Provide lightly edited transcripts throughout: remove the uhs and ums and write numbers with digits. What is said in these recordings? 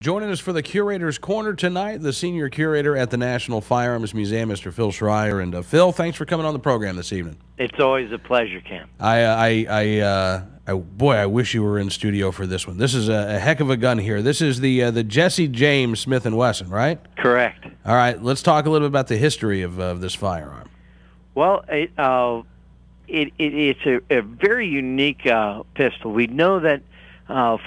Joining us for the Curator's Corner tonight, the senior curator at the National Firearms Museum, Mr. Phil Schreier. And Phil, thanks for coming on the program this evening. It's always a pleasure, Cam. Boy, I wish you were in studio for this one. This is a heck of a gun here. This is the Jesse James Smith & Wesson, right? Correct. All right, let's talk a little bit about the history of this firearm. Well, it's a very unique pistol. We know that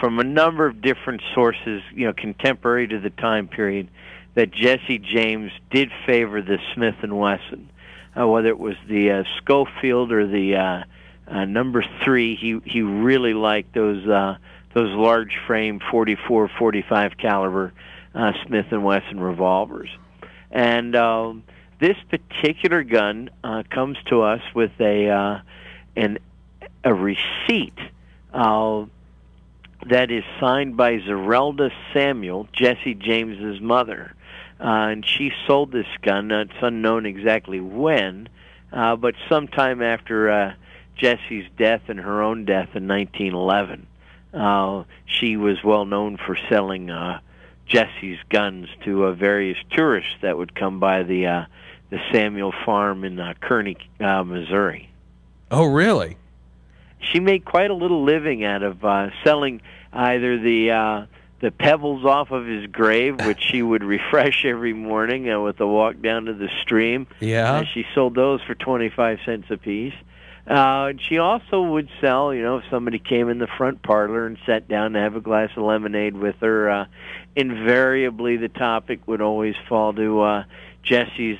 from a number of different sources, contemporary to the time period, that Jesse James did favor the Smith & Wesson. Whether it was the Schofield or the number 3, he really liked those large frame 44, 45 caliber Smith & Wesson revolvers. And this particular gun comes to us with a receipt that is signed by Zerelda Samuel, Jesse James's mother. And she sold this gun, it's unknown exactly when, but sometime after Jesse's death and her own death in 1911. She was well known for selling Jesse's guns to various tourists that would come by the Samuel farm in Kearney, Missouri. Oh, really? She made quite a little living out of selling either the pebbles off of his grave, which she would refresh every morning with a walk down to the stream. Yeah. She sold those for 25 cents a piece. And she also would sell, if somebody came in the front parlor and sat down to have a glass of lemonade with her, invariably the topic would always fall to Jesse's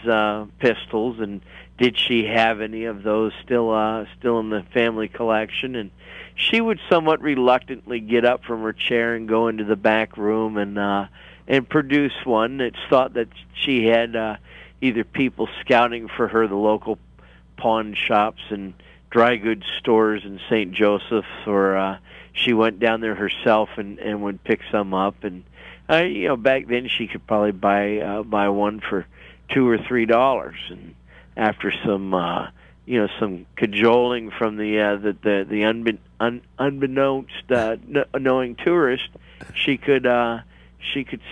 pistols, and did she have any of those still in the family collection? And she would somewhat reluctantly get up from her chair and go into the back room and produce one. It's thought that she had either people scouting for her, the local pawn shops and dry goods stores in St. Joseph's, or she went down there herself and would pick some up. And back then she could probably buy one for $2 or $3, and after some some cajoling from the unbeknownst knowing tourist, she could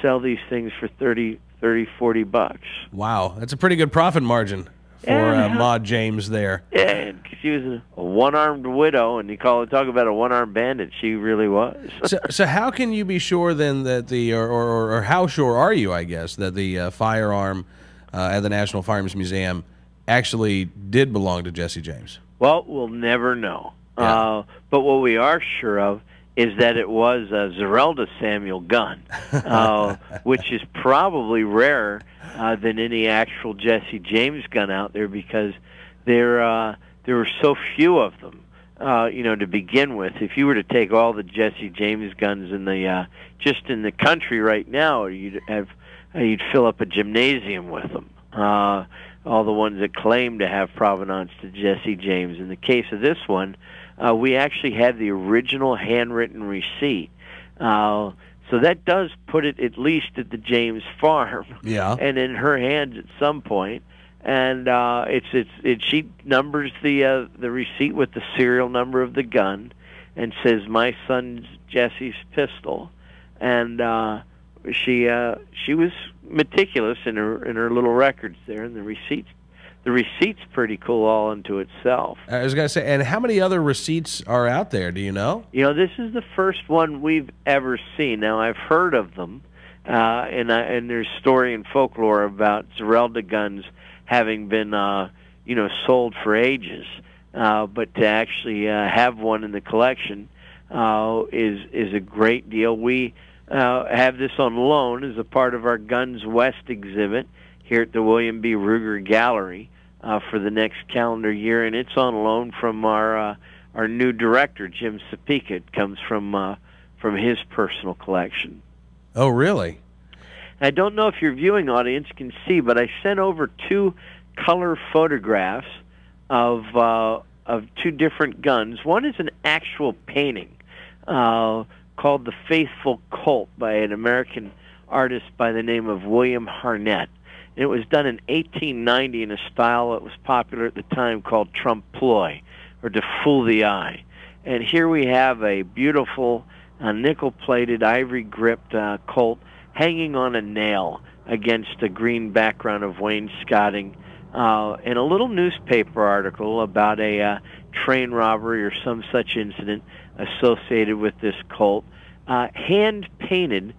sell these things for $30-40. Wow, that's a pretty good profit margin for Maud James there. Yeah, she was a one-armed widow, and talk about a one-armed bandit. She really was. So how can you be sure then that or how sure are you, I guess, that the firearm at the National Firearms Museum actually did belong to Jesse James? Well, we'll never know. Yeah. But what we are sure of is that it was a Zerelda Samuel gun, which is probably rarer than any actual Jesse James gun out there, because there were so few of them. To begin with, if you were to take all the Jesse James guns in the just in the country right now, you'd fill up a gymnasium with them. All the ones that claim to have provenance to Jesse James. In the case of this one, we actually had the original handwritten receipt. So that does put it at least at the James farm, yeah, and in her hands at some point. And she numbers the receipt with the serial number of the gun, and says "My son's Jesse's pistol," and she was meticulous in her little records there, and the receipt's pretty cool all unto itself. I was going to say, and how many other receipts are out there? Do you know? This is the first one we've ever seen. Now, I've heard of them, and there's story and folklore about Zerelda guns having been sold for ages, but to actually have one in the collection is a great deal. We have this on loan as a part of our Guns West exhibit here at the William B. Ruger Gallery for the next calendar year, and it's on loan from our new director, Jim Sapika. It comes from his personal collection. Oh, really? I don't know if your viewing audience can see, but I sent over 2 color photographs of 2 different guns. One is an actual painting called The Faithful Colt by an American artist by the name of William Harnett. And it was done in 1890 in a style that was popular at the time called trompe l'oeil, or to fool the eye. And here we have a beautiful nickel-plated, ivory-gripped Colt hanging on a nail against a green background of wainscoting, in a little newspaper article about a train robbery or some such incident associated with this Colt, hand-painted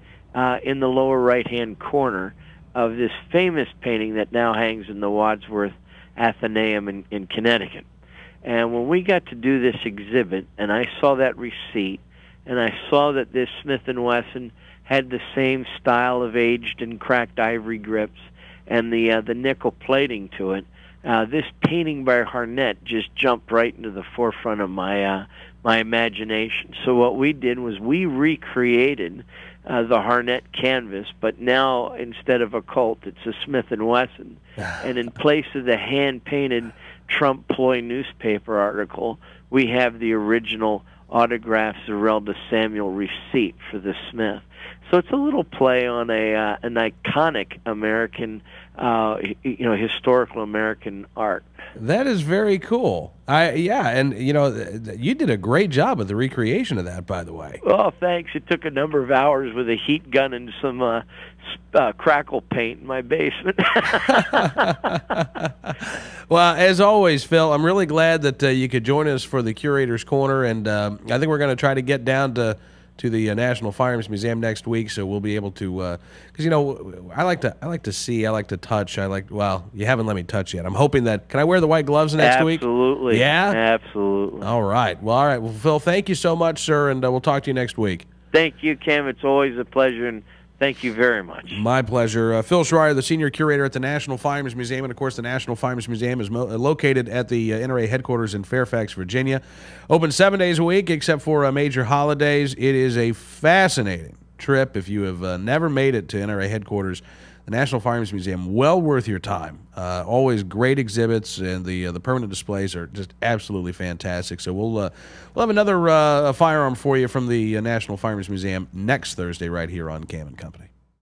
in the lower right-hand corner of this famous painting that now hangs in the Wadsworth Athenaeum in Connecticut. And when we got to do this exhibit, and I saw that receipt, and I saw that this Smith & Wesson had the same style of aged and cracked ivory grips and the nickel plating to it, this painting by Harnett just jumped right into the forefront of my imagination. So what we did was we recreated the Harnett canvas, but now instead of a Colt, it's a Smith & Wesson. And in place of the hand-painted Trump ploy newspaper article, we have the original autographed Zerelda Samuel receipt for the Smith. So it's a little play on an iconic American, historical American art. That is very cool. Yeah, and you did a great job with the recreation of that, by the way. Oh, thanks. It took a number of hours with a heat gun and some crackle paint in my basement. Well, as always, Phil, I'm really glad that you could join us for the Curator's Corner, and I think we're going to try to get down to the National Firearms Museum next week, so we'll be able to, because I like to see, I like to touch, well, you haven't let me touch yet. I'm hoping that, can I wear the white gloves next week? Absolutely. Yeah? Absolutely. All right. Well, Phil, thank you so much, sir, and we'll talk to you next week. Thank you, Cam. It's always a pleasure, and thank you very much. My pleasure. Phil Schreier, the Senior Curator at the National Firearms Museum. And, of course, the National Firearms Museum is located at the NRA headquarters in Fairfax, Virginia. Open 7 days a week except for major holidays. It is a fascinating trip. If you have never made it to NRA headquarters, the National Firearms Museum, well worth your time. Always great exhibits, and the permanent displays are just absolutely fantastic. So we'll have another firearm for you from the National Firearms Museum next Thursday right here on Cam & Company.